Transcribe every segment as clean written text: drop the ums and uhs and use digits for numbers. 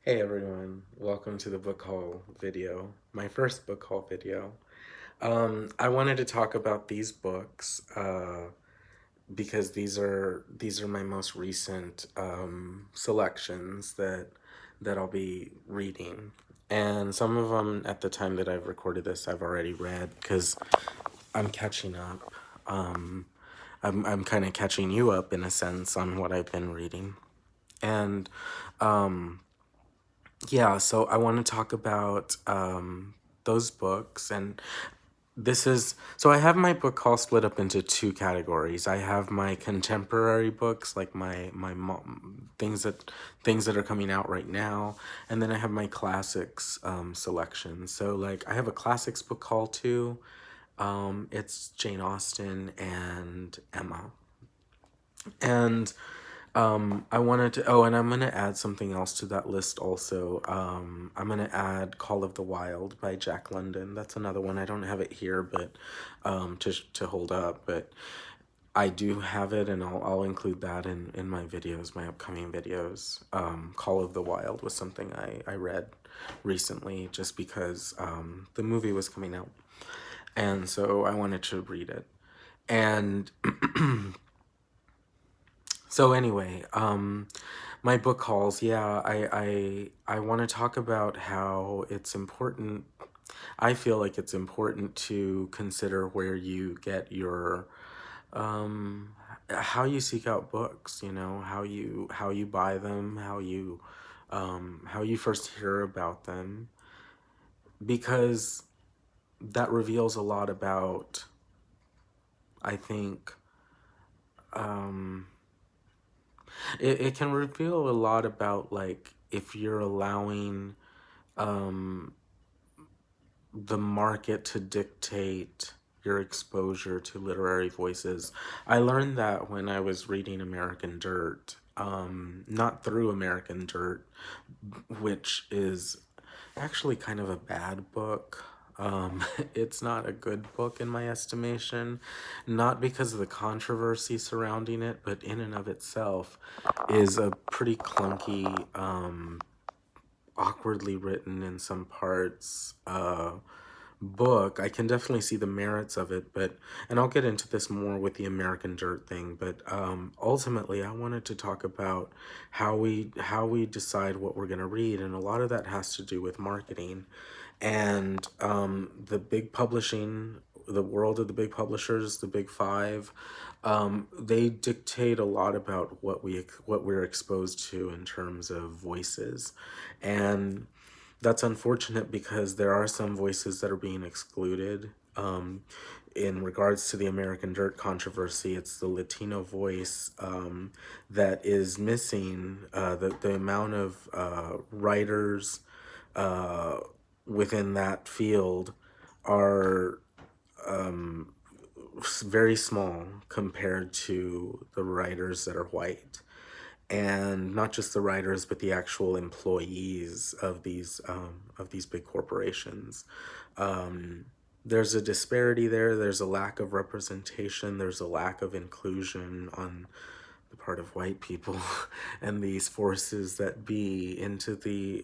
Hey everyone, welcome to the book haul video, my first book haul video. I wanted to talk about these books because these are my most recent selections that I'll be reading, and some of them at the time that I've recorded this I've already read because I'm catching up. I'm kind of catching you up in a sense on what I've been reading, and yeah, so I want to talk about those books, and so I have my book haul split up into two categories. I have my contemporary books, like my mom, things that are coming out right now, and then I have my classics selection. So like I have a classics book haul too. It's Jane Austen and Emma. And I wanted to, oh, and I'm going to add something else to that list also. I'm going to add Call of the Wild by Jack London. That's another one. I don't have it here, but to hold up, but I do have it, and I'll include that in my videos, my upcoming videos. Call of the Wild was something I read recently just because the movie was coming out. And so I wanted to read it. And so anyway, my book hauls, yeah, I want to talk about how it's important. I feel like it's important to consider where you get your how you seek out books, how you buy them, how you first hear about them, because that reveals a lot about, I think, it can reveal a lot about, like, if you're allowing the market to dictate your exposure to literary voices. I learned that when I was reading American Dirt, not through American Dirt, which is actually kind of a bad book. It's not a good book in my estimation, not because of the controversy surrounding it, but in and of itself is a pretty clunky, awkwardly written in some parts book. I can definitely see the merits of it, and I'll get into this more with the American Dirt thing, but ultimately I wanted to talk about how we decide what we're going to read, and a lot of that has to do with marketing and the big publishing, the world of the big publishers, the big five. They dictate a lot about what we're exposed to in terms of voices, and that's unfortunate because there are some voices that are being excluded. In regards to the American Dirt controversy, it's the Latino voice that is missing. The amount of writers within that field are very small compared to the writers that are white, and not just the writers, but the actual employees of these big corporations. There's a disparity there. There's a lack of representation. There's a lack of inclusion on the part of white people and these forces that be into the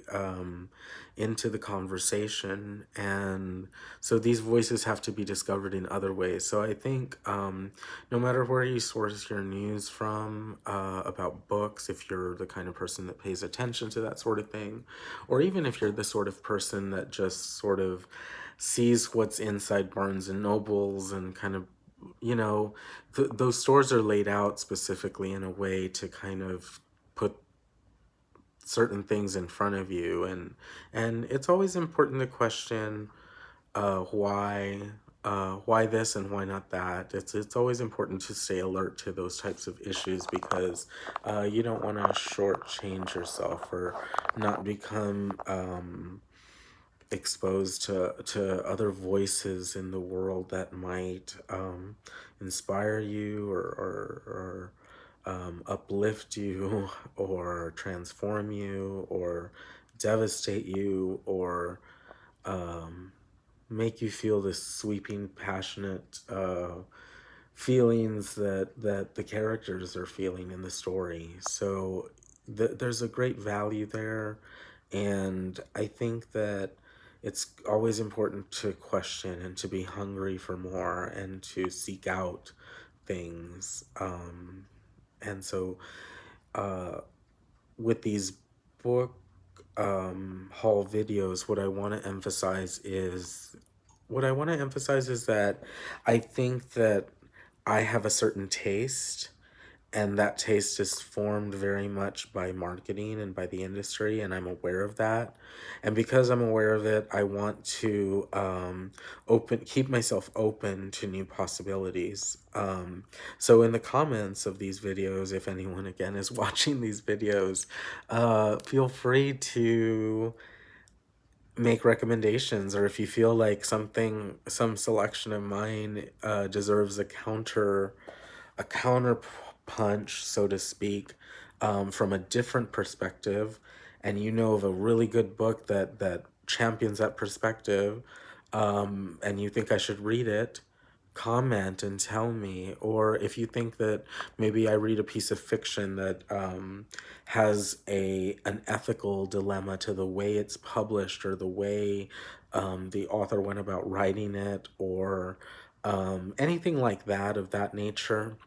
conversation. And so these voices have to be discovered in other ways. So I think no matter where you source your news from about books, if you're the kind of person that pays attention to that sort of thing, or even if you're the sort of person that just sort of sees what's inside Barnes and Nobles and kind of, those stores are laid out specifically in a way to kind of put certain things in front of you, and it's always important to question why this and why not that. It's always important to stay alert to those types of issues because you don't want to shortchange yourself or not become exposed to other voices in the world that might inspire you or uplift you or transform you or devastate you or make you feel this sweeping, passionate feelings that the characters are feeling in the story. So there's a great value there And I think that it's always important to question and to be hungry for more and to seek out things. And so with these book haul videos, what I want to emphasize is that I think that I have a certain taste, and that taste is formed very much by marketing and by the industry, and I'm aware of that. And because I'm aware of it, I want to keep myself open to new possibilities. So in the comments of these videos, if anyone again is watching these videos, feel free to make recommendations, or if you feel like some selection of mine deserves a counter punch, so to speak, from a different perspective, and you know of a really good book that champions that perspective, and you think I should read it, comment and tell me. Or if you think that maybe I read a piece of fiction that has an ethical dilemma to the way it's published, or the way the author went about writing it, or anything like that, of that nature,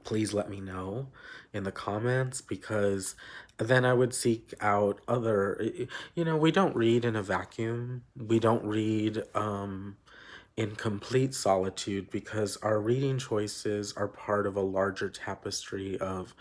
please let me know in the comments, because then I would seek out we don't read in a vacuum. We don't read in complete solitude, because our reading choices are part of a larger tapestry of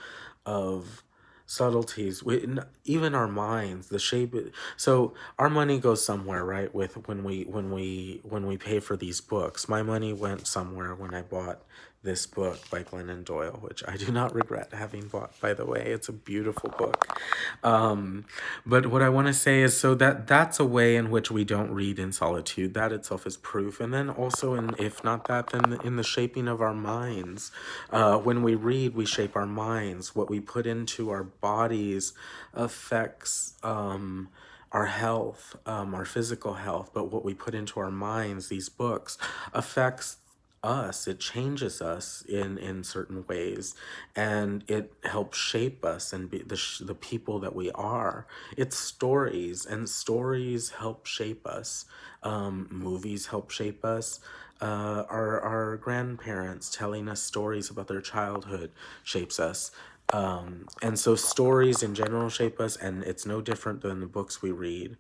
subtleties within even our minds, the shape. So our money goes somewhere, right? With when we pay for these books, my money went somewhere when I bought this book by Glennon Doyle, which I do not regret having bought, by the way. It's a beautiful book. But what I want to say is, so that's a way in which we don't read in solitude. That itself is proof. And then also, if not that, then in the shaping of our minds. When we read, we shape our minds. What we put into our bodies affects our health, our physical health. But what we put into our minds, these books, affects us. It changes us in certain ways, and it helps shape us and be the people that we are. It's stories, and stories help shape us. Movies help shape us. Our grandparents telling us stories about their childhood shapes us. And so stories in general shape us, and it's no different than the books we read.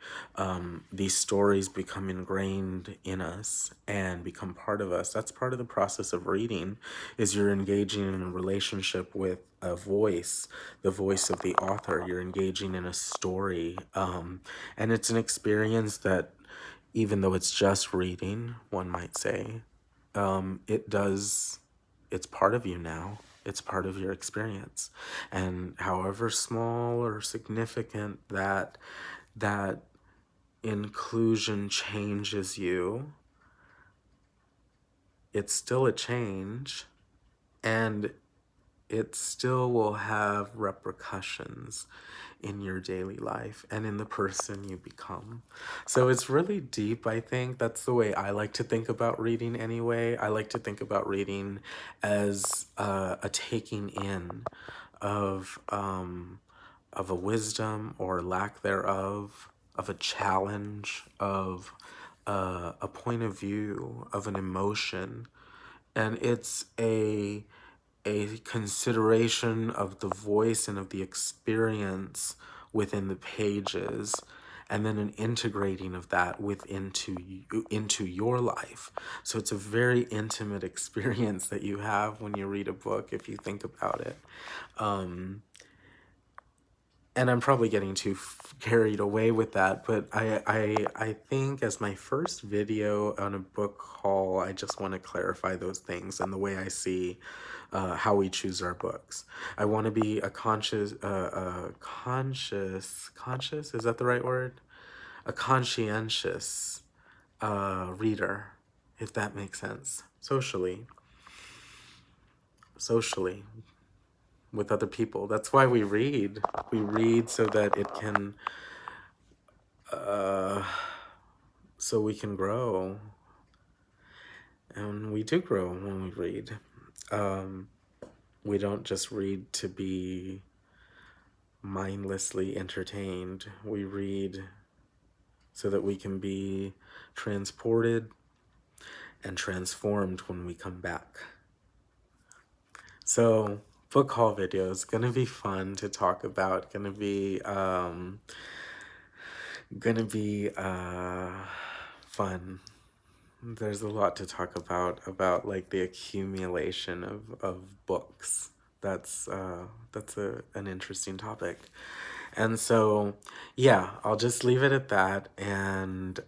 These stories become ingrained in us and become part of us. That's part of the process of reading, is you're engaging in a relationship with a voice, the voice of the author. You're engaging in a story. And it's an experience that, even though it's just reading, one might say, it does, it's part of you now. It's part of your experience. And however small or significant that inclusion changes you, it's still a change, and it still will have repercussions in your daily life and in the person you become. So it's really deep, I think. That's the way I like to think about reading anyway. I like to think about reading as a taking in of a wisdom or lack thereof, of a challenge, of a point of view, of an emotion. And it's a consideration of the voice and of the experience within the pages, and then an integrating of that into your life. So it's a very intimate experience that you have when you read a book, if you think about it. And I'm probably getting too carried away with that, but I think, as my first video on a book haul, I just want to clarify those things and the way I see how we choose our books. I want to be a conscious, is that the right word? A conscientious reader, if that makes sense. Socially, with other people. That's why we read. We read so that it can, so we can grow. And we do grow when we read. We don't just read to be mindlessly entertained. We read so that we can be transported and transformed when we come back. So, book haul videos, gonna be fun to talk about, gonna be fun. There's a lot to talk about like the accumulation of books. That's an interesting topic. And so, yeah, I'll just leave it at that. And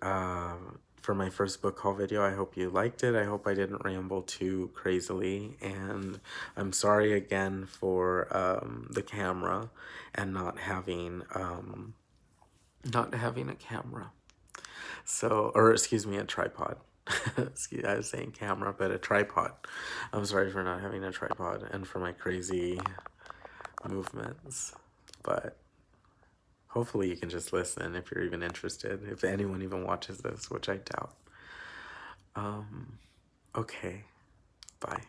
for my first book haul video, I hope you liked it. I hope I didn't ramble too crazily. And I'm sorry again for the camera and not having a camera. So, or excuse me, a tripod. I was saying camera, but a tripod. I'm sorry for not having a tripod and for my crazy movements. But hopefully you can just listen if you're even interested, if anyone even watches this, which I doubt. Okay, bye.